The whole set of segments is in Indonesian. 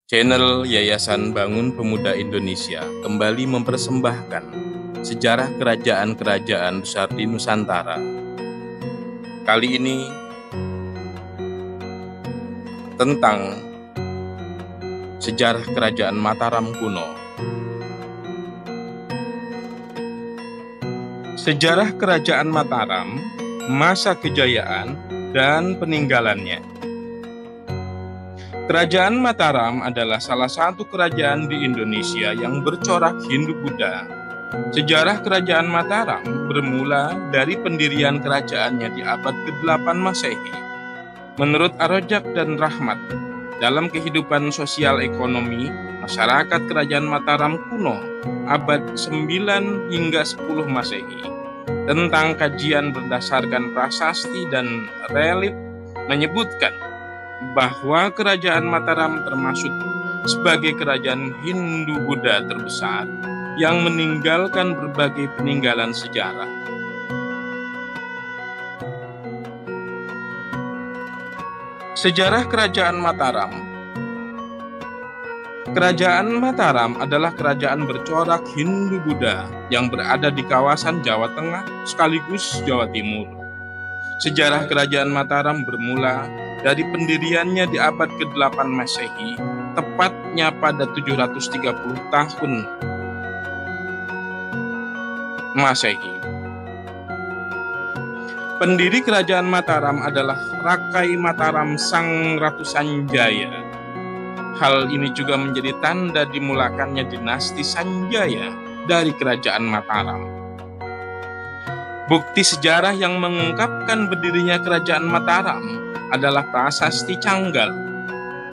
Channel Yayasan Bangun Pemuda Indonesia kembali mempersembahkan sejarah kerajaan-kerajaan besar di Nusantara. Kali ini tentang sejarah kerajaan Mataram kuno. Sejarah kerajaan Mataram, masa kejayaan dan peninggalannya. Kerajaan Mataram adalah salah satu kerajaan di Indonesia yang bercorak Hindu-Buddha. Sejarah kerajaan Mataram bermula dari pendirian kerajaannya di abad ke-8 Masehi. Menurut Arojak dan Rahmat, dalam kehidupan sosial ekonomi, masyarakat kerajaan Mataram kuno abad 9 hingga 10 Masehi. Tentang kajian berdasarkan prasasti dan relief menyebutkan bahwa kerajaan Mataram termasuk sebagai kerajaan Hindu-Buddha terbesar yang meninggalkan berbagai peninggalan sejarah. Sejarah kerajaan Mataram. Kerajaan Mataram adalah kerajaan bercorak Hindu-Buddha yang berada di kawasan Jawa Tengah sekaligus Jawa Timur. Sejarah kerajaan Mataram bermula dari pendiriannya di abad ke-8 Masehi, tepatnya pada 730 tahun Masehi. Pendiri kerajaan Mataram adalah Rakai Mataram Sang Ratu Sanjaya. Hal ini juga menjadi tanda dimulakannya dinasti Sanjaya dari kerajaan Mataram. Bukti sejarah yang mengungkapkan berdirinya kerajaan Mataram adalah Prasasti Canggal.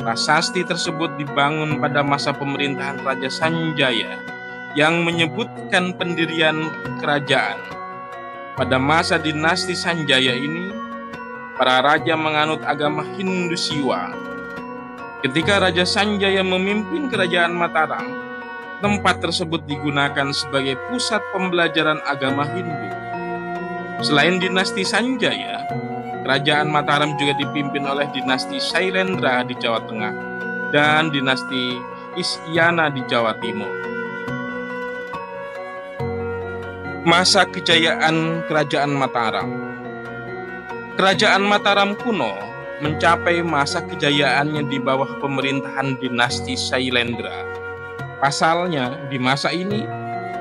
Prasasti tersebut dibangun pada masa pemerintahan Raja Sanjaya yang menyebutkan pendirian kerajaan. Pada masa dinasti Sanjaya ini, para raja menganut agama Hindu Siwa. Ketika Raja Sanjaya memimpin kerajaan Mataram, tempat tersebut digunakan sebagai pusat pembelajaran agama Hindu. Selain dinasti Sanjaya, kerajaan Mataram juga dipimpin oleh dinasti Sailendra di Jawa Tengah dan dinasti Isyana di Jawa Timur. Masa kejayaan kerajaan Mataram. Kerajaan Mataram kuno mencapai masa kejayaannya di bawah pemerintahan dinasti Sailendra. Pasalnya, di masa ini,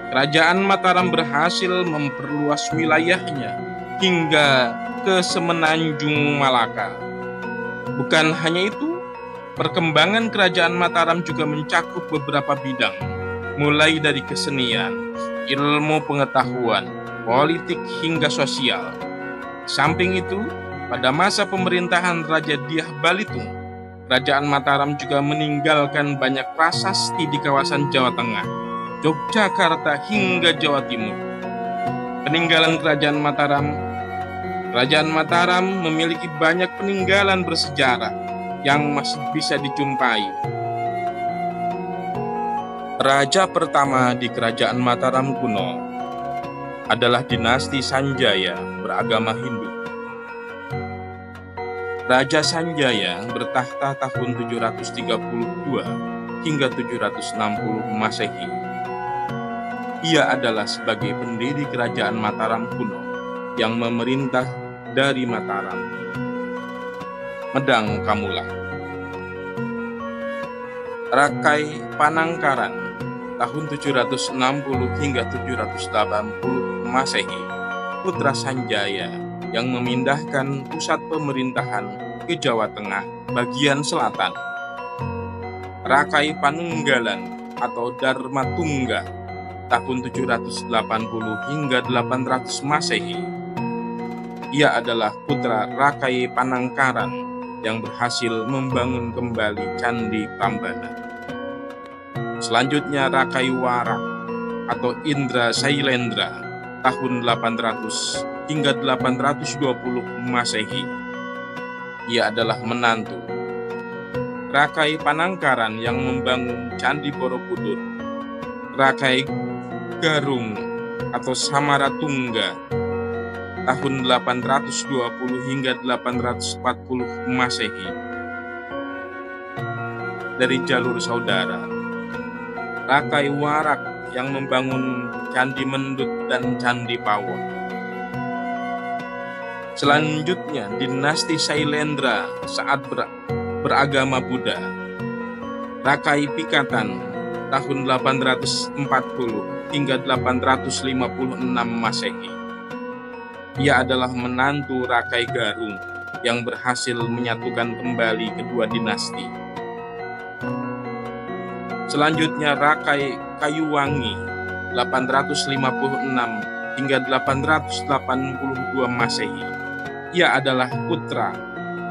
kerajaan Mataram berhasil memperluas wilayahnya hingga ke Semenanjung Malaka. Bukan hanya itu, perkembangan kerajaan Mataram juga mencakup beberapa bidang, mulai dari kesenian, ilmu pengetahuan, politik hingga sosial. Samping itu, pada masa pemerintahan Raja Dyah Balitung, kerajaan Mataram juga meninggalkan banyak prasasti di kawasan Jawa Tengah, Yogyakarta hingga Jawa Timur. Peninggalan kerajaan Mataram. Kerajaan Mataram memiliki banyak peninggalan bersejarah yang masih bisa dijumpai. Raja pertama di kerajaan Mataram kuno adalah dinasti Sanjaya beragama Hindu. Raja Sanjaya bertahta tahun 732 hingga 760 Masehi. Ia adalah sebagai pendiri kerajaan Mataram kuno yang memerintah dari Mataram, Medang Kamulang. Rakai Panangkaran tahun 760 hingga 780 Masehi, putra Sanjaya yang memindahkan pusat pemerintahan ke Jawa Tengah bagian selatan. Rakai Panunggalan atau Dharmatungga tahun 780 hingga 800 Masehi. Ia adalah putra Rakai Panangkaran yang berhasil membangun kembali Candi Prambanan. Selanjutnya Rakai Warak atau Indra Sailendra tahun 800 hingga 820 Masehi. Ia adalah menantu Rakai Panangkaran yang membangun Candi Borobudur. Rakai Garung atau Samaratungga tahun 820 hingga 840 Masehi. dari jalur saudara. Rakai Warak yang membangun Candi Mendut dan Candi Pawon. Selanjutnya dinasti Sailendra saat beragama Buddha. Rakai Pikatan tahun 840 hingga 856 Masehi. Ia adalah menantu Rakai Garung yang berhasil menyatukan kembali kedua dinasti. Selanjutnya Rakai Kayuwangi 856 hingga 882 Masehi. Ia adalah putra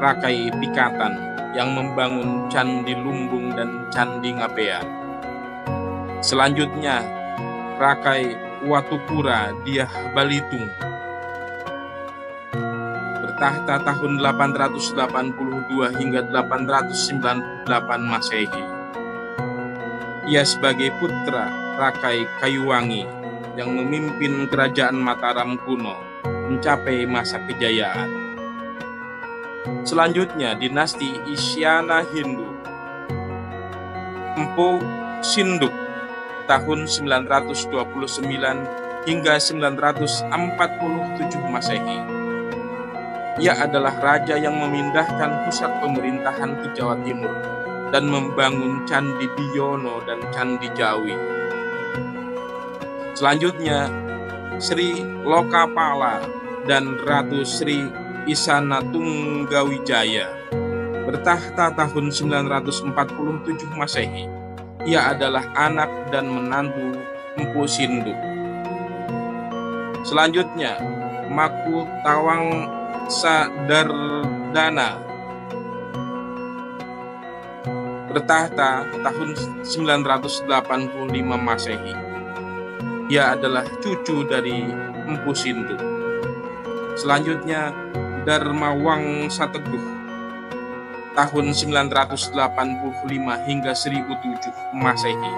Rakai Pikatan yang membangun Candi Lumbung dan Candi Ngabean. Selanjutnya Rakai Watukura Dyah Balitung bertahta tahun 882 hingga 898 Masehi. Ia sebagai putra Rakai Kayuwangi yang memimpin kerajaan Mataram kuno mencapai masa kejayaan. Selanjutnya dinasti Isyana Hindu. Empu Sinduk tahun 929 hingga 947 Masehi. Ia adalah raja yang memindahkan pusat pemerintahan ke Jawa Timur dan membangun Candi Diyono dan Candi Jawi. Selanjutnya Sri Lokapala dan Ratu Sri Isana Tunggawijaya bertahta tahun 947 Masehi. Ia adalah anak dan menantu Empu Sinduk. Selanjutnya Makutawang Sadardana bertahta tahun 985 Masehi. Ia adalah cucu dari Empu Sinduk. Selanjutnya Dharmawang Sateguh tahun 985 hingga 1007 Masehi.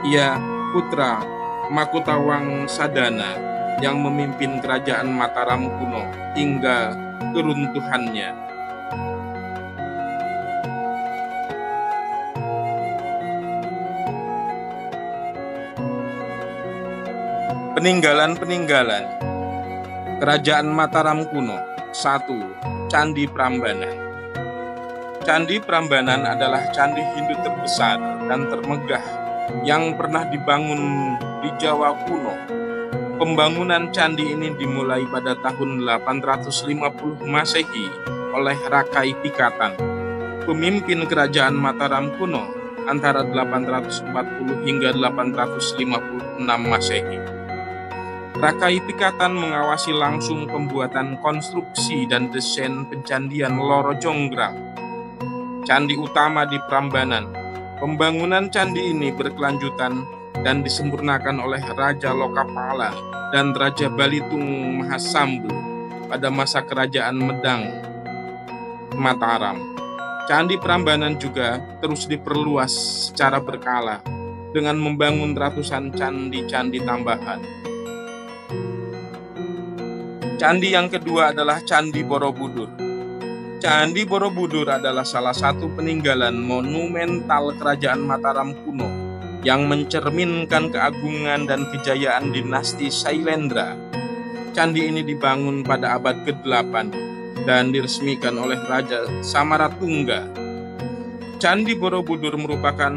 Ia putra Makutawang Sadana yang memimpin kerajaan Mataram kuno hingga keruntuhannya. Peninggalan Kerajaan Mataram kuno. 1. Candi Prambanan. Candi Prambanan adalah candi Hindu terbesar dan termegah yang pernah dibangun di Jawa kuno. Pembangunan candi ini dimulai pada tahun 850 Masehi oleh Rakai Pikatan, pemimpin kerajaan Mataram kuno antara 840 hingga 856 Masehi. Rakai Pikatan mengawasi langsung pembuatan konstruksi dan desain pencandian Loro Jonggrang, candi utama di Prambanan. Pembangunan candi ini berkelanjutan dan disempurnakan oleh Raja Lokapala dan Raja Balitung Mahasambu pada masa kerajaan Medang Mataram. Candi Prambanan juga terus diperluas secara berkala dengan membangun ratusan candi-candi tambahan. Candi yang kedua adalah Candi Borobudur. Candi Borobudur adalah salah satu peninggalan monumental kerajaan Mataram kuno yang mencerminkan keagungan dan kejayaan dinasti Sailendra. Candi ini dibangun pada abad ke-8 dan diresmikan oleh Raja Samaratungga. Candi Borobudur merupakan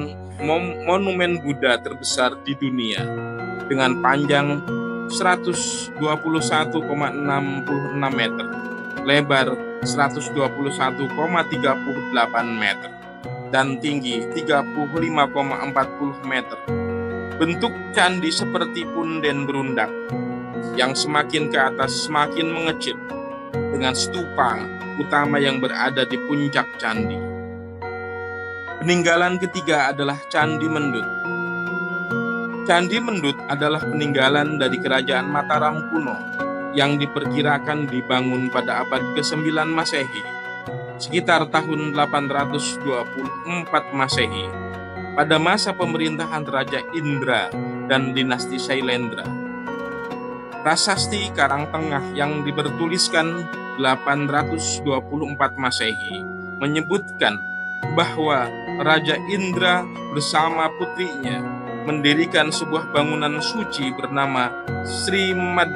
monumen Buddha terbesar di dunia dengan panjang 121,66 meter, lebar 121,38 meter, dan tinggi 35,40 meter. Bentuk candi seperti punden berundak, yang semakin ke atas semakin mengecil, dengan stupa utama yang berada di puncak candi. Peninggalan ketiga adalah Candi Mendut. Candi Mendut adalah peninggalan dari kerajaan Mataram kuno yang diperkirakan dibangun pada abad ke-9 Masehi, sekitar tahun 824 Masehi, pada masa pemerintahan Raja Indra dan dinasti Sailendra. Prasasti Karangtengah yang bertuliskan 824 Masehi menyebutkan bahwa Raja Indra bersama putrinya mendirikan sebuah bangunan suci bernama Srimad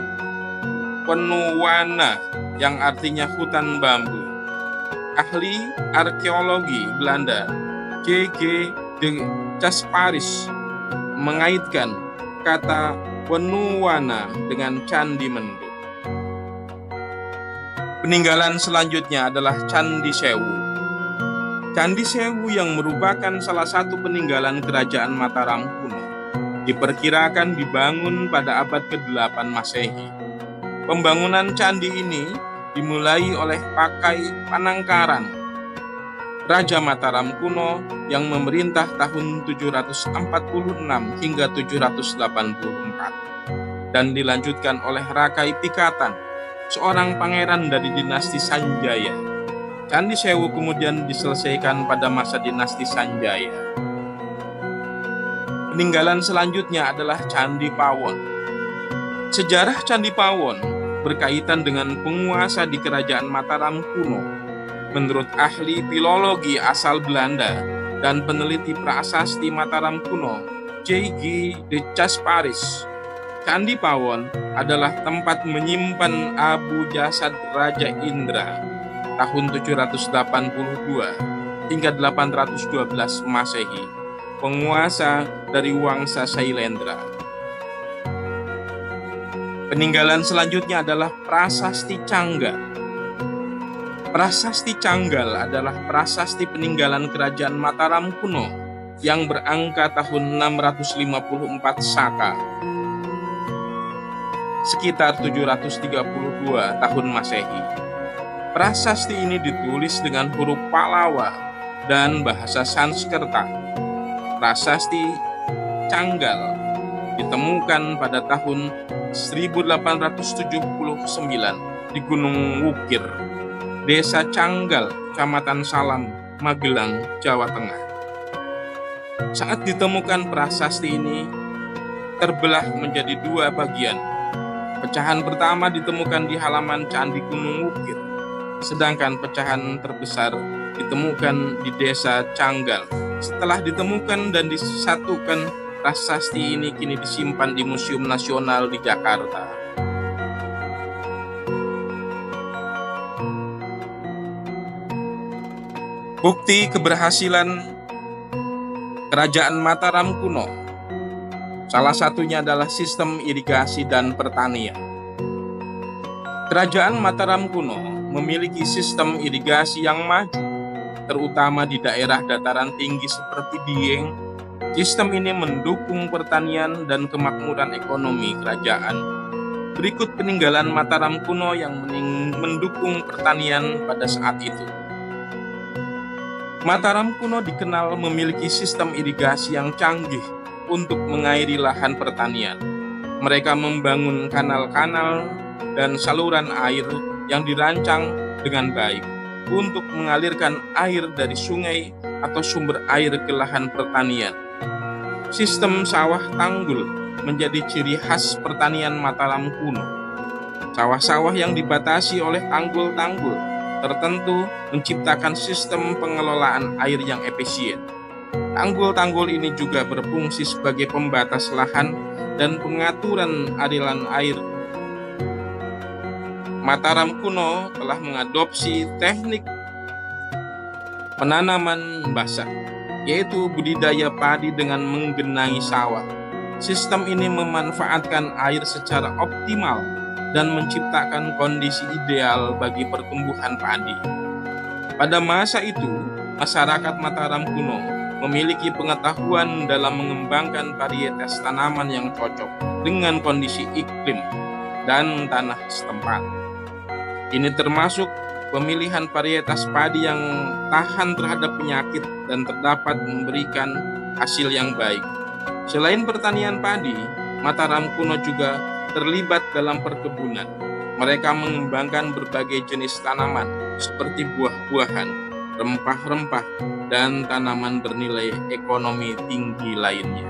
Penuwana yang artinya hutan bambu. Ahli arkeologi Belanda J.G. de Casparis mengaitkan kata Penuwana dengan Candi Mendut. Peninggalan selanjutnya adalah Candi Sewu. Candi Sewu yang merupakan salah satu peninggalan kerajaan Mataram kuno diperkirakan dibangun pada abad ke-8 Masehi. Pembangunan candi ini dimulai oleh Pakai Panangkaran, Raja Mataram kuno yang memerintah tahun 746 hingga 784 dan dilanjutkan oleh Rakai Pikatan, seorang pangeran dari dinasti Sanjaya. Candi Sewu kemudian diselesaikan pada masa dinasti Sanjaya. Peninggalan selanjutnya adalah Candi Pawon. Sejarah Candi Pawon berkaitan dengan penguasa di kerajaan Mataram kuno. Menurut ahli filologi asal Belanda dan peneliti prasasti Mataram kuno, J.G. de Casparis, Candi Pawon adalah tempat menyimpan abu jasad Raja Indra tahun 782 hingga 812 Masehi, penguasa dari Wangsa Sailendra. Peninggalan selanjutnya adalah Prasasti Canggal. Prasasti Canggal adalah prasasti peninggalan kerajaan Mataram kuno yang berangka tahun 654 Saka, sekitar 732 tahun Masehi. Prasasti ini ditulis dengan huruf Pallawa dan bahasa Sanskerta. Prasasti Canggal ditemukan pada tahun 1879 di Gunung Wukir, Desa Canggal, Kecamatan Salam, Magelang, Jawa Tengah. Saat ditemukan prasasti ini terbelah menjadi dua bagian. Pecahan pertama ditemukan di halaman Candi Gunung Wukir, sedangkan pecahan terbesar ditemukan di Desa Canggal. Setelah ditemukan dan disatukan, prasasti ini kini disimpan di Museum Nasional di Jakarta. Bukti keberhasilan kerajaan Mataram kuno, salah satunya adalah sistem irigasi dan pertanian. Kerajaan Mataram kuno memiliki sistem irigasi yang maju, terutama di daerah dataran tinggi seperti Dieng. Sistem ini mendukung pertanian dan kemakmuran ekonomi kerajaan. Berikut peninggalan Mataram kuno yang mendukung pertanian pada saat itu. Mataram kuno dikenal memiliki sistem irigasi yang canggih untuk mengairi lahan pertanian. Mereka membangun kanal-kanal dan saluran air yang dirancang dengan baik untuk mengalirkan air dari sungai atau sumber air ke lahan pertanian. Sistem sawah tanggul menjadi ciri khas pertanian Mataram kuno. Sawah-sawah yang dibatasi oleh tanggul-tanggul tertentu menciptakan sistem pengelolaan air yang efisien. Tanggul-tanggul ini juga berfungsi sebagai pembatas lahan dan pengaturan aliran air. Mataram kuno telah mengadopsi teknik penanaman basah, yaitu budidaya padi dengan menggenangi sawah. Sistem ini memanfaatkan air secara optimal dan menciptakan kondisi ideal bagi pertumbuhan padi. Pada masa itu, masyarakat Mataram kuno memiliki pengetahuan dalam mengembangkan varietas tanaman yang cocok dengan kondisi iklim dan tanah setempat. Ini termasuk pemilihan varietas padi yang tahan terhadap penyakit dan terdapat memberikan hasil yang baik. Selain pertanian padi, Mataram kuno juga terlibat dalam perkebunan. Mereka mengembangkan berbagai jenis tanaman seperti buah-buahan, rempah-rempah, dan tanaman bernilai ekonomi tinggi lainnya.